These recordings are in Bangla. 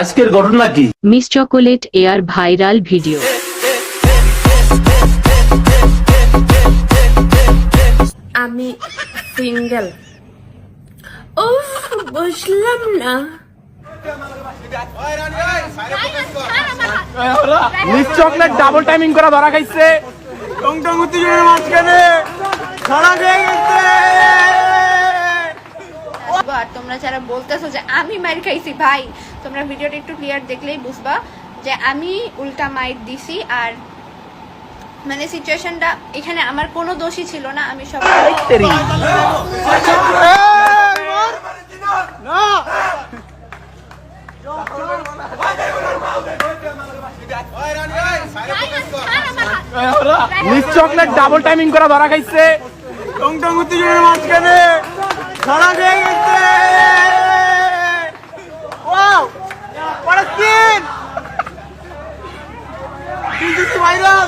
আজকের ঘটনা কি? Miss chocolate air viral video. আমি সিঙ্গেল। উফ, বুঝলাম না। মিস চকলেট ডাবল টাইমিং করা ধরা খাইছে। টং টং উত্তেজনার মাঝখানে ধরা খেয়ে গেছে। আর তোমরা যারা বলতেছো যে আমি মাইর খাইছি, ভাই তোমরা ভিডিওটা একটু ক্লিয়ার দেখলেই বুঝবা যে আমি উল্টা মাইর দিছি। আর মানে সিচুয়েশনটা এখানে আমার কোনো দোষই ছিল না। আমি সব মিস চকলেট ডাবল টাইমিং করা ধরা খাইছে। টং টং উত্তেজনার মাঝখানে ধরা খেয়ে গেছে। Wow, what a scene! This is viral.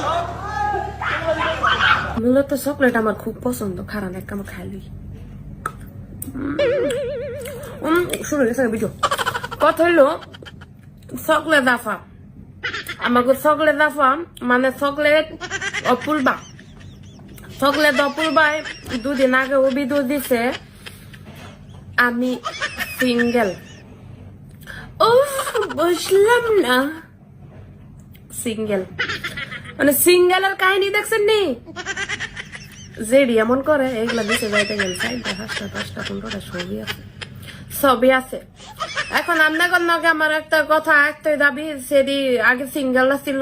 মূলত চকলেট আমার খুব পছন্দ, খারাপ এক কামড় খাইলি। শুরু হয়ে গেছে ভিডিও। কথা হইলো চকলেট দাফা, আমাকে চকলেট দাফা মানে চকলেট অপূর্বা। চকলেট অপূর্বায় দুদিন আগে অভিযোগ দিছে আমি সিঙ্গেল। উফ, বুঝলাম না। সিঙ্গেল মানে সিঙ্গেলের কাহিনী দেখছেন নি? জেডি এমন করে এগুলা দিতে যাইতে গেল 4টা 5টা 15টা ছবি আছে। এখন আপনাকে আমার একটা কথা, একটাই দাবি, সেদি আগে সিঙ্গেল ছিল,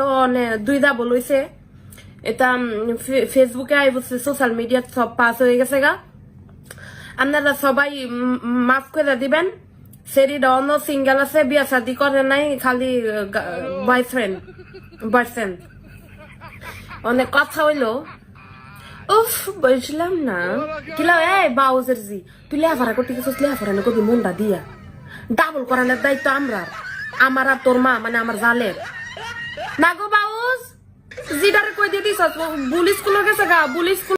দুইটা বলছে। এটা ফেসবুকে আই বলছে, সোশ্যাল মিডিয়া সব পাস হয়ে গেছে গা। আপনারা সবাই মাফ করে দিবেন। সেরিটা অন্য সিঙ্গেল আছে, বিয়া শাদি করে নাই, খালি বয়ফ্রেন্ড। অনেক কথা হইলো। উফ, বুঝলাম না। কিলা এই বাউজের জি, তুই লেফারা করতে গেছিস, লেফারা না কবি মনটা দিয়া ডাবল করানোর দায়িত্ব আমার আর তোর মা মানে আমার জালের না গো বাউজ। জিডারে কই দিয়ে দিস, বুলি স্কুলে গেছে গা, বুলি স্কুল।